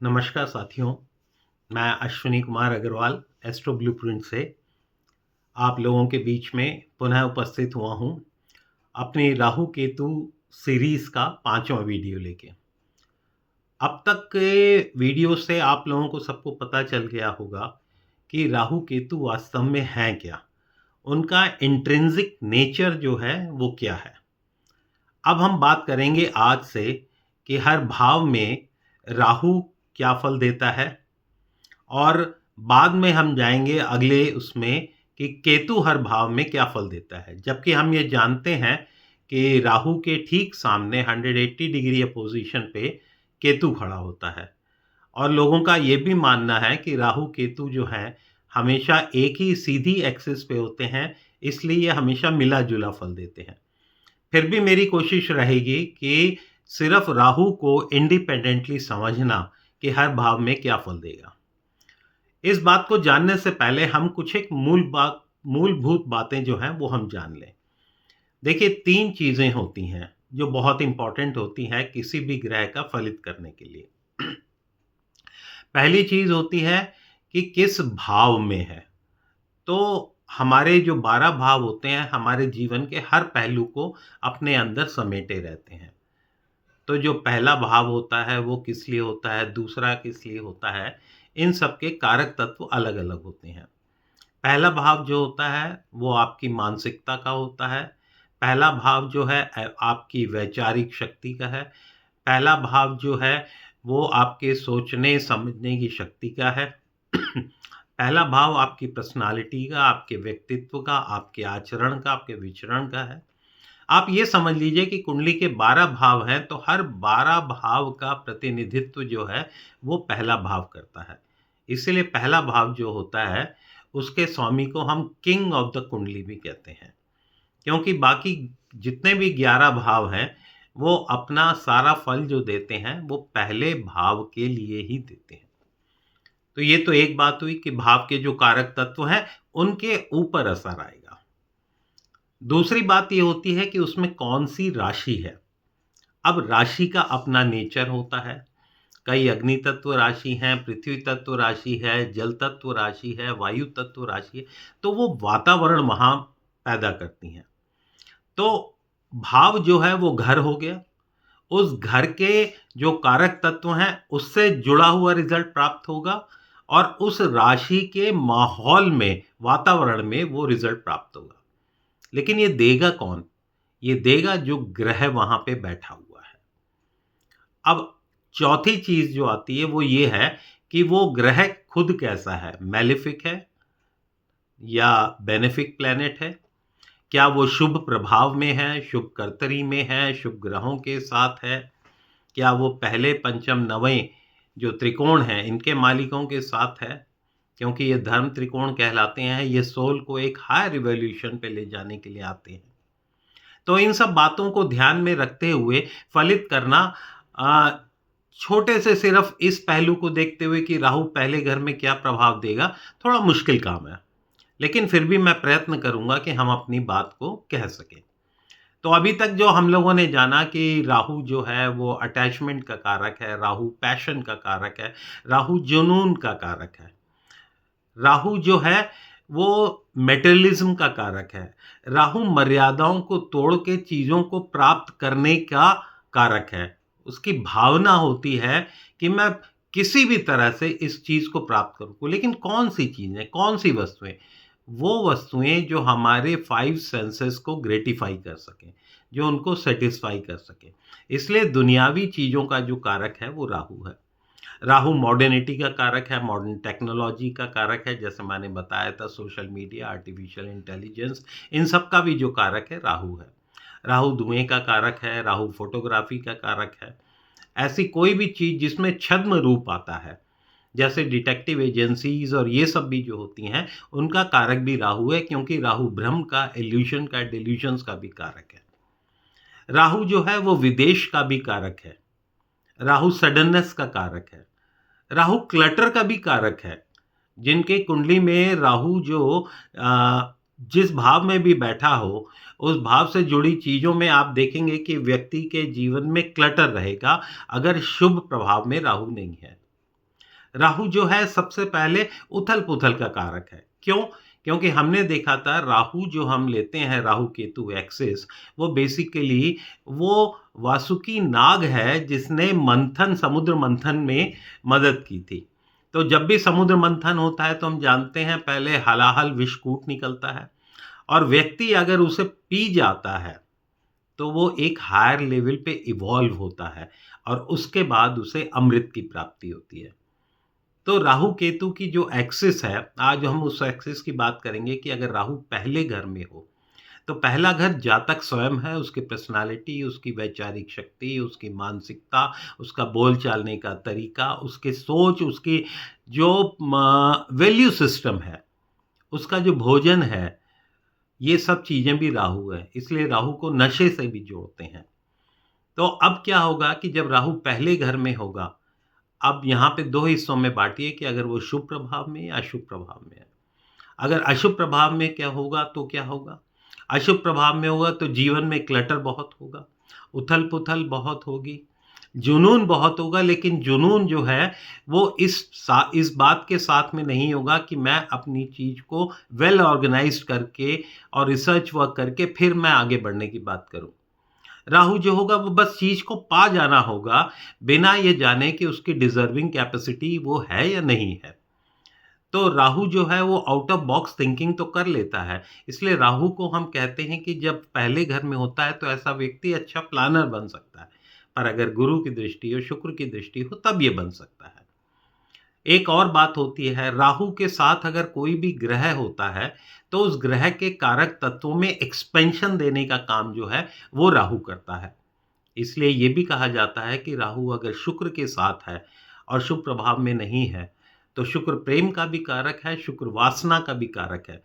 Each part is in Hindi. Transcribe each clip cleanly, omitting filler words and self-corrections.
नमस्कार साथियों, मैं अश्विनी कुमार अग्रवाल एस्ट्रो ब्लूप्रिंट से आप लोगों के बीच में पुनः उपस्थित हुआ हूँ अपनी राहु केतु सीरीज़ का 5वां वीडियो लेके। अब तक के वीडियो से आप लोगों को सबको पता चल गया होगा कि राहु केतु वास्तव में हैं क्या, उनका इंट्रिंसिक नेचर जो है वो क्या है। अब हम बात करेंगे आज से कि हर भाव में राहु क्या फल देता है और बाद में हम जाएँगे अगले उसमें कि केतु हर भाव में क्या फल देता है। जबकि हम ये जानते हैं कि राहु के ठीक सामने 180 डिग्री अपोज़िशन पे केतु खड़ा होता है और लोगों का ये भी मानना है कि राहु केतु जो हैं हमेशा एक ही सीधी एक्सिस पे होते हैं, इसलिए ये हमेशा मिला-जुला फल देते हैं। फिर भी मेरी कोशिश रहेगी कि सिर्फ़ राहु को इंडिपेंडेंटली समझना कि हर भाव में क्या फल देगा। इस बात को जानने से पहले हम कुछ एक मूलभूत बातें जो हैं वो हम जान लें। देखिए 3 चीज़ें होती हैं जो बहुत इम्पोर्टेंट होती हैं किसी भी ग्रह का फलित करने के लिए। पहली चीज़ होती है कि किस भाव में है। तो हमारे जो 12 भाव होते हैं हमारे जीवन के हर पहलू को अपने अंदर समेटे रहते हैं। तो जो पहला भाव होता है वो किस लिए होता है, दूसरा किस लिए होता है, इन सब के कारक तत्व अलग-अलग होते हैं। पहला भाव जो होता है वो आपकी मानसिकता का होता है। पहला भाव जो है आपकी वैचारिक शक्ति का है। पहला भाव जो है वो आपके सोचने समझने की शक्ति का है। पहला भाव आपकी पर्सनैलिटी का, आपके व्यक्तित्व का, आपके आचरण का, आपके विचरण का है। आप ये समझ लीजिए कि कुंडली के 12 भाव हैं, तो हर 12 भाव का प्रतिनिधित्व जो है, वो पहला भाव करता है। इसीलिए पहला भाव जो होता है, उसके स्वामी को हम किंग ऑफ द कुंडली भी कहते हैं। क्योंकि बाकी जितने भी 11 भाव हैं, वो अपना सारा फल जो देते हैं, वो पहले भाव के लिए ही देते हैं। तो ये तो एक बात हुई कि भाव के जो कारक तत्व हैं, उनके ऊपर असर आएगा। दूसरी बात ये होती है कि उसमें कौन-सी राशि है। अब राशि का अपना नेचर होता है। कई अग्नि तत्व राशि हैं, पृथ्वी तत्व राशि है, जल तत्व राशि है, वायु तत्व राशि है, तो वो वातावरण वहाँ पैदा करती हैं। तो भाव जो है वो घर हो गया, उस घर के जो कारक तत्व हैं, उससे जुड़ा हुआ रिज़ल्ट प्राप्त होगा और उस राशि के माहौल में, वातावरण में वो रिज़ल्ट प्राप्त होगा। लेकिन ये देगा कौन? ये देगा जो ग्रह वहाँ पे बैठा हुआ है। अब चौथी चीज़ जो आती है वो ये है कि वो ग्रह खुद कैसा है? मैलेफिक है या बेनेफिक प्लैनेट है? क्या वो शुभ प्रभाव में है, शुभ कर्तरी में है, शुभ ग्रहों के साथ है? क्या वो पहले, पंचम, नवें जो त्रिकोण हैं, इनके मालिकों के साथ है? क्योंकि ये धर्म त्रिकोण कहलाते हैं, ये सोल को एक हायर इवोल्यूशन पे ले जाने के लिए आते हैं। तो इन सब बातों को ध्यान में रखते हुए फलित करना अ, छोटे से सिर्फ इस पहलू को देखते हुए कि राहु पहले घर में क्या प्रभाव देगा, थोड़ा मुश्किल काम है। लेकिन फिर भी मैं प्रयत्न करूँगा कि हम अपनी बात को कह सकें। तो अभी तक जो हम लोगों ने जाना कि राहु जो है वो अटैचमेंट का कारक है, राहु पैशन का कारक है, राहु जुनून का कारक है। राहु जो है वो मटेरियलिज़्म का कारक है। राहु मर्यादाओं को तोड़ के चीज़ों को प्राप्त करने का कारक है। उसकी भावना होती है कि मैं किसी भी तरह से इस चीज़ को प्राप्त करूँ। लेकिन कौन-सी चीज़ें, कौन-सी वस्तुएँ? वो वस्तुएँ जो हमारे 5 सेंसेस को ग्रेटिफ़ाई कर सकें, जो उनको सैटिस्फ़ाई कर सकें। इसलिए दुनियावी चीज़ों का जो कारक है वो राहु है। राहु मॉडर्निटी का कारक है, मॉडर्न टेक्नोलॉजी का कारक है, जैसे मैंने बताया था सोशल मीडिया, आर्टिफ़िशियल इंटेलिजेंस, इन सब का भी जो कारक है राहु है। राहु धुएँ का कारक है, राहु फ़ोटोग्राफ़ी का कारक है। ऐसी कोई भी चीज़ जिसमें छद्म रूप आता है, जैसे डिटेक्टिव एजेंसीज़ और ये सब भी जो होती हैं, उनका कारक भी राहु है क्योंकि राहु भ्रम का, इल्यूशन का, डिल्यूज़न्स का भी कारक है। राहु जो है वो विदेश का भी कारक है। राहु सडननेस का कारक है। राहु क्लटर का भी कारक है। जिनके कुंडली में राहु जो जिस भाव में भी बैठा हो, उस भाव से जुड़ी चीज़ों में आप देखेंगे कि व्यक्ति के जीवन में क्लटर रहेगा, अगर शुभ प्रभाव में राहु नहीं है। राहु जो है सबसे पहले उथल-पुथल का कारक है। क्यों? क्योंकि हमने देखा था राहु जो हम लेते हैं राहु-केतु एक्सिस वो बेसिकली वो वासुकी नाग है जिसने समुद्र मंथन में मदद की थी। तो जब भी समुद्र मंथन होता है तो हम जानते हैं पहले हलाहल विषकूट निकलता है और व्यक्ति अगर उसे पी जाता है तो वो एक हायर लेवल पे इवॉल्व होता है और उसके बाद उसे अमृत की प्राप्ति होती है। तो राहु केतु की जो एक्सिस है, आज हम उस एक्सिस की बात करेंगे कि अगर राहु पहले घर में हो, तो पहला घर जातक स्वयं है, उसकी पर्सनैलिटी, उसकी वैचारिक शक्ति, उसकी मानसिकता, उसका बोल-चालने का तरीका, उसकी सोच, उसकी जो वैल्यू सिस्टम है, उसका जो भोजन है, ये सब चीज़ें भी राहु है, इसलिए राहु को नशे से भी जोड़ते हैं। तो अब क्या होगा कि जब राहु पहले घर में होगा, अब यहाँ पे 2 हिस्सों में बाँटिए कि अगर वो शुभ प्रभाव में या अशुभ प्रभाव में है। अगर अशुभ प्रभाव में क्या होगा तो क्या होगा? अशुभ प्रभाव में होगा तो जीवन में क्लटर बहुत होगा, उथल-पुथल बहुत होगी, जुनून बहुत होगा लेकिन जुनून जो है वो इस बात के साथ में नहीं होगा कि मैं अपनी चीज़ को वेल ऑर्गनाइज़्ड करके और रिसर्च वर्क करके फिर मैं आगे बढ़ने की बात करूँ। राहु जो होगा वो बस चीज़ को पा जाना होगा, बिना ये जाने कि उसकी डिज़र्विंग कैपेसिटी वो है या नहीं है। तो राहु जो है वो आउट ऑफ बॉक्स थिंकिंग तो कर लेता है, इसलिए राहु को हम कहते हैं कि जब पहले घर में होता है तो ऐसा व्यक्ति अच्छा प्लानर बन सकता है। पर अगर गुरु की दृष्टि हो, शुक्र की दृष्टि हो तब ये बन सकता है। एक और बात होती है, राहु के साथ अगर कोई भी ग्रह होता है, तो उस ग्रह के कारक तत्वों में एक्सपेंशन देने का काम जो है, वो राहु करता है। इसलिए ये भी कहा जाता है कि राहु अगर शुक्र के साथ है और शुभ प्रभाव में नहीं है, तो शुक्र प्रेम का भी कारक है, शुक्र वासना का भी कारक है।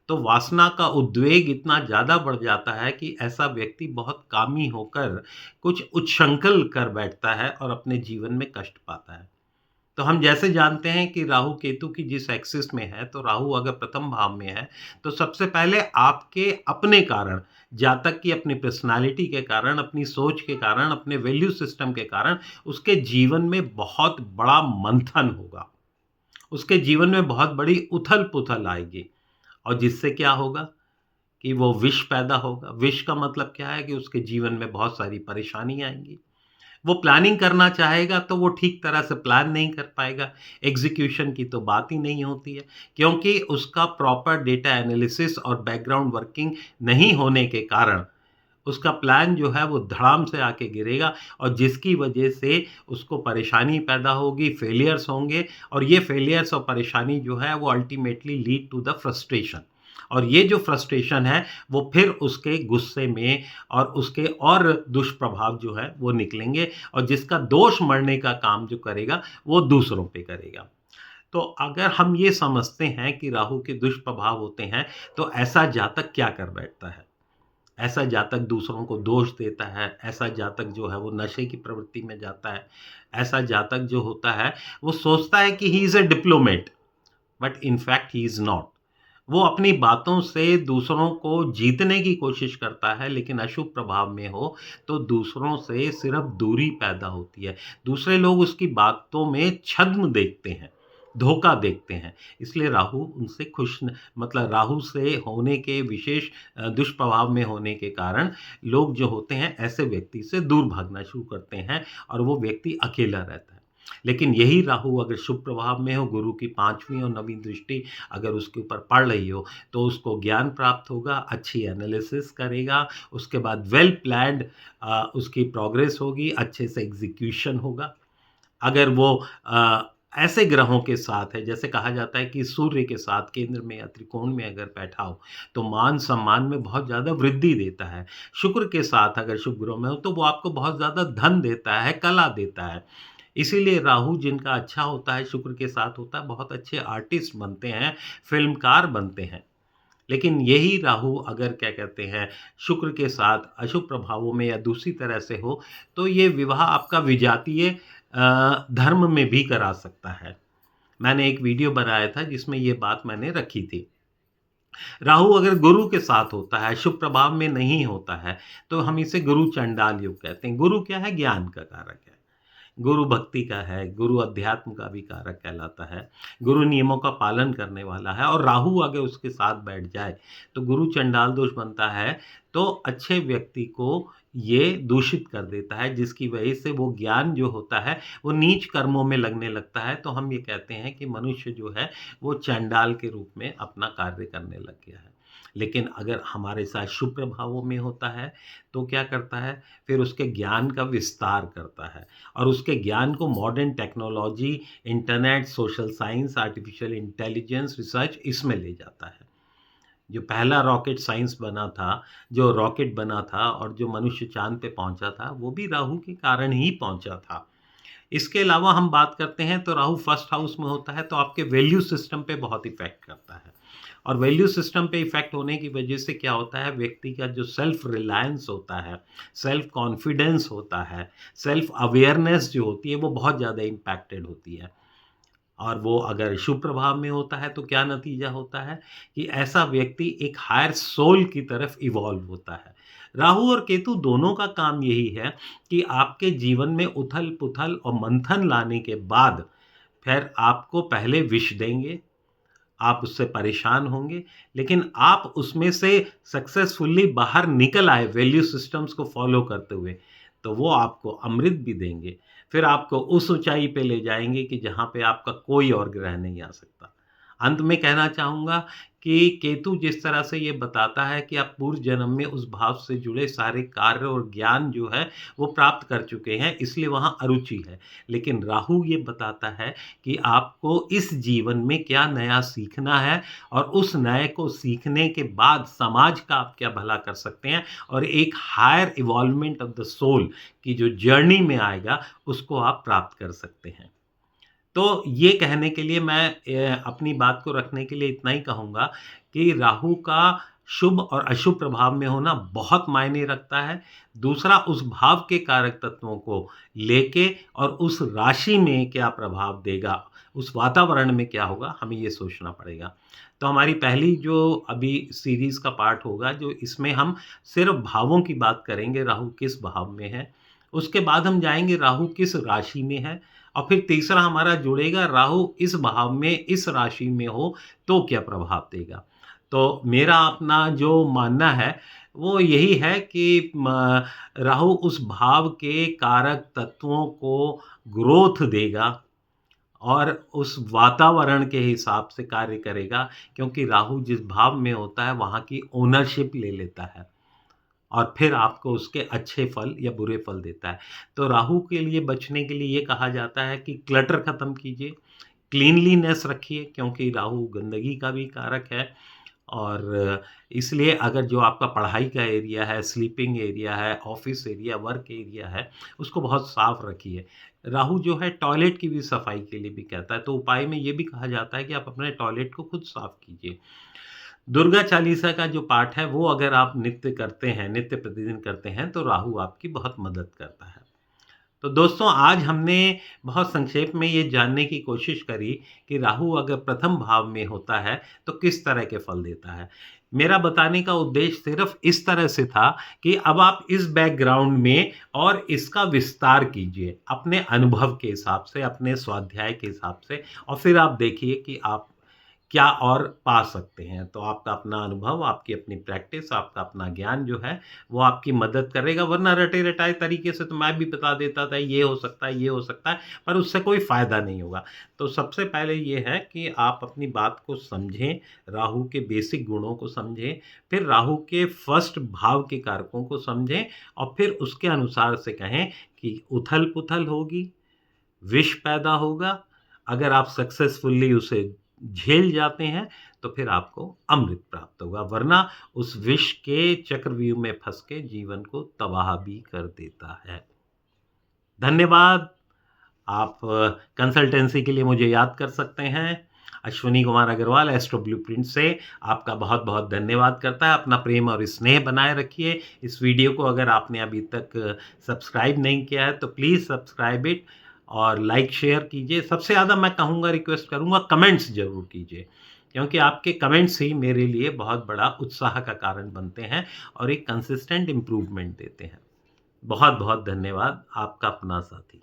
तो वासना का उद्वेग इतना ज़्यादा बढ़ जाता है कि ऐसा व्यक्ति बहुत कामी होकर कुछ उच्छृंखल कर बैठता है और अपने जीवन में कष्ट पाता है। तो हम जैसे जानते हैं कि राहु केतु की जिस एक्सिस में है, तो राहु अगर प्रथम भाव में है, तो सबसे पहले आपके अपने कारण, जातक की अपनी पर्सनैलिटी के कारण, अपनी सोच के कारण, अपने वैल्यू सिस्टम के कारण उसके जीवन में बहुत बड़ा मंथन होगा। उसके जीवन में बहुत बड़ी उथल-पुथल आएगी और जिससे क्या होगा कि वो विष पैदा होगा। विष का मतलब क्या है कि उसके जीवन में बहुत सारी परेशानी आएँगी। वो प्लानिंग करना चाहेगा तो वो ठीक तरह से प्लान नहीं कर पाएगा, एग्ज़ीक्यूशन की तो बात ही नहीं होती है, क्योंकि उसका प्रॉपर डेटा एनालिसिस और बैकग्राउंड वर्किंग नहीं होने के कारण, उसका प्लान जो है वो धड़ाम से आके गिरेगा और जिसकी वजह से उसको परेशानी पैदा होगी, फेलियर्स होंगे और ये फेलियर्स और परेशानी जो है वो ultimately lead to the frustration और ये जो फ्रस्ट्रेशन है वो फिर उसके गुस्से में और उसके और दुष्प्रभाव जो है वो निकलेंगे और जिसका दोष मढ़ने का काम जो करेगा वो दूसरों पे करेगा। तो अगर हम ये समझते हैं कि राहु के दुष्प्रभाव होते हैं, तो ऐसा जातक क्या कर बैठता है? ऐसा जातक दूसरों को दोष देता है, ऐसा जातक जो है वो नशे की प्रवृत्ति में जाता है, ऐसा जातक जो होता है वो सोचता है कि he is a diplomat but in fact he is not. वो अपनी बातों से दूसरों को जीतने की कोशिश करता है लेकिन अशुभ प्रभाव में हो तो दूसरों से सिर्फ़ दूरी पैदा होती है। दूसरे लोग उसकी बातों में छद्म देखते हैं, धोखा देखते हैं। इसलिए राहु उनसे खुश न मतलब राहु से होने के विशेष दुष्प्रभाव में होने के कारण लोग जो होते हैं ऐसे व्यक्ति से दूर भागना शुरू करते हैं और वो व्यक्ति अकेला रहता है। लेकिन यही राहु अगर शुभ प्रभाव में हो, गुरु की 5वीं और 9वीं दृष्टि अगर उसके ऊपर पड़ रही हो, तो उसको ज्ञान प्राप्त होगा, अच्छी एनालिसिस करेगा, उसके बाद वेल प्लान्ड उसकी प्रोग्रेस होगी, अच्छे से एग्ज़ीक्यूशन होगा। अगर वो ऐसे ग्रहों के साथ है, जैसे कहा जाता है कि सूर्य के साथ केंद्र में या त्रिकोण में अगर बैठा हो, तो मान-सम्मान में बहुत ज़्यादा वृद्धि देता है। शुक्र के साथ अगर शुभ ग्रह में हो, तो वो आपको बहुत ज़्यादा धन देता है, कला देता है। इसीलिए राहु जिनका अच्छा होता है, शुक्र के साथ होता है, बहुत अच्छे आर्टिस्ट बनते हैं, फ़िल्मकार बनते हैं। लेकिन यही राहु अगर क्या कहते हैं, शुक्र के साथ अशुभ प्रभावों में या दूसरी तरह से हो, तो ये विवाह आपका विजातीय धर्म में भी करा सकता है। मैंने एक वीडियो बनाया था जिसमें ये बात मैंने रखी थी। राहु अगर गुरु के साथ होता है, शुभ प्रभाव में नहीं होता है, तो हम इसे गुरु चंडाल योग कहते हैं। गुरु क्या है? ज्ञान का कारक है। गुरु भक्ति का है, गुरु अध्यात्म का भी कारक कहलाता है, गुरु नियमों का पालन करने वाला है। और राहु अगर उसके साथ बैठ जाए तो गुरु चंडाल दोष बनता है, तो अच्छे व्यक्ति को ये दूषित कर देता है, जिसकी वजह से वो ज्ञान जो होता है वो नीच कर्मों में लगने लगता है। तो हम ये कहते हैं कि मनुष्य जो है वो चंडाल के रूप में अपना कार्य करने लग गया है। लेकिन अगर हमारे साथ शुभ प्रभावों में होता है तो क्या करता है, फिर उसके ज्ञान का विस्तार करता है और उसके ज्ञान को modern technology, internet, social science, artificial intelligence, research इसमें ले जाता है। जो पहला रॉकेट साइंस बना था, जो रॉकेट बना था और जो मनुष्य चाँद पे पहुँचा था, वो भी राहु के कारण ही पहुँचा था। इसके अलावा हम बात करते हैं तो राहु फर्स्ट हाउस में होता है तो आपके वैल्यू सिस्टम पे बहुत इफ़ेक्ट करता है। और वैल्यू सिस्टम पे इफ़ेक्ट होने की वजह से क्या होता है, व्यक्ति का जो सेल्फ रिलायंस होता है, सेल्फ कॉन्फिडेंस होता है, सेल्फ अवेयरनेस जो होती है वो बहुत ज़्यादा इम्पैक्टेड होती है। और वो अगर शुभ प्रभाव में होता है तो क्या नतीजा होता है कि ऐसा व्यक्ति एक हायर सोल की तरफ इवॉल्व होता है। राहु और केतु दोनों का काम यही है कि आपके जीवन में उथल-पुथल और मंथन लाने के बाद फिर आपको पहले विष देंगे, आप उससे परेशान होंगे, लेकिन आप उसमें से सक्सेसफुली बाहर निकल आए वैल्यू सिस्टम्स को फॉलो करते हुए, तो वो आपको अमृत भी देंगे। फिर आपको उस ऊँचाई पे ले जाएँगे कि जहाँ पे आपका कोई और ग्रह नहीं आ सकता। अंत में कहना चाहूँगा कि केतु जिस तरह से ये बताता है कि आप पूर्व जन्म में उस भाव से जुड़े सारे कार्य और ज्ञान जो है वो प्राप्त कर चुके हैं, इसलिए वहाँ अरुचि है। लेकिन राहु ये बताता है कि आपको इस जीवन में क्या नया सीखना है और उस नए को सीखने के बाद समाज का आप क्या भला कर सकते हैं और एक higher involvement of the soul की जो जर्नी में आएगा, उसको आप प्राप्त कर सकते हैं। तो ये कहने के लिए मैं अपनी बात को रखने के लिए इतना ही कहूँगा कि राहु का शुभ और अशुभ प्रभाव में होना बहुत मायने रखता है। दूसरा, उस भाव के कारक तत्वों को लेके और उस राशि में क्या प्रभाव देगा, उस वातावरण में क्या होगा, हमें ये सोचना पड़ेगा। तो हमारी पहली जो अभी सीरीज़ का पार्ट होगा, जो इसमें हम सिर्फ़ भावों की बात करेंगे, राहु किस भाव में है। उसके बाद हम जाएँगे राहु किस राशि में है और फिर तीसरा हमारा जुड़ेगा राहु इस भाव में, इस राशि में हो तो क्या प्रभाव देगा। तो मेरा अपना जो मानना है वो यही है कि राहु उस भाव के कारक तत्वों को ग्रोथ देगा और उस वातावरण के हिसाब से कार्य करेगा, क्योंकि राहु जिस भाव में होता है वहाँ की ओनरशिप ले लेता है और फिर आपको उसके अच्छे फल या बुरे फल देता है। तो राहु के लिए बचने के लिए ये कहा जाता है कि क्लटर ख़त्म कीजिए, क्लीनलीनेस रखिए, क्योंकि राहु गंदगी का भी कारक है। और इसलिए अगर जो आपका पढ़ाई का एरिया है, स्लीपिंग एरिया है, ऑफ़िस एरिया, वर्क एरिया है, उसको बहुत साफ़ रखिए। राहु जो है टॉयलेट की भी सफाई के लिए भी कहता है, तो उपाय में ये भी कहा जाता है कि आप अपने टॉयलेट को खुद साफ़ कीजिए। दुर्गा चालीसा का जो पाठ है वो अगर आप नित्य करते हैं, नित्य प्रतिदिन करते हैं, तो राहु आपकी बहुत मदद करता है। तो दोस्तों, आज हमने बहुत संक्षेप में ये जानने की कोशिश करी कि राहु अगर प्रथम भाव में होता है तो किस तरह के फल देता है। मेरा बताने का उद्देश्य सिर्फ़ इस तरह से था कि अब आप इस बैकग्राउंड में और इसका विस्तार कीजिए अपने अनुभव के हिसाब से, अपने स्वाध्याय के हिसाब से, और फिर आप देखिए कि आप क्या और पा सकते हैं। तो आपका अपना अनुभव, आपकी अपनी प्रैक्टिस, आपका अपना ज्ञान जो है, वो आपकी मदद करेगा, वरना रटे-रटाए तरीके से तो मैं भी बता देता था, ये हो सकता है, ये हो सकता है, पर उससे कोई फ़ायदा नहीं होगा। तो सबसे पहले ये है कि आप अपनी बात को समझें, राहु के बेसिक गुणों को समझें, फिर राहु के फर्स्ट भाव के कारकों को समझें और फिर उसके अनुसार से कहें कि उथल-पुथल होगी, विष पैदा होगा, अगर आप सक्सेसफुली उसे झेल जाते हैं तो फिर आपको अमृत प्राप्त होगा, वरना उस विष के चक्रव्यूह में फँस के जीवन को तबाह भी कर देता है। धन्यवाद। आप कंसल्टेंसी के लिए मुझे याद कर सकते हैं। अश्विनी कुमार अग्रवाल एस्ट्रो ब्लूप्रिंट से आपका बहुत-बहुत धन्यवाद करता है। अपना प्रेम और स्नेह बनाए रखिए। इस वीडियो को अगर आपने अभी तक सब्सक्राइब नहीं किया है तो प्लीज़ सब्सक्राइब इट और लाइक शेयर कीजिए। सबसे ज़्यादा मैं कहूँगा, रिक्वेस्ट करूँगा, कमेंट्स ज़रूर कीजिए, क्योंकि आपके कमेंट्स ही मेरे लिए बहुत बड़ा उत्साह का कारण बनते हैं और एक कंसिस्टेंट इम्प्रूवमेंट देते हैं। बहुत-बहुत धन्यवाद। आपका अपना साथी।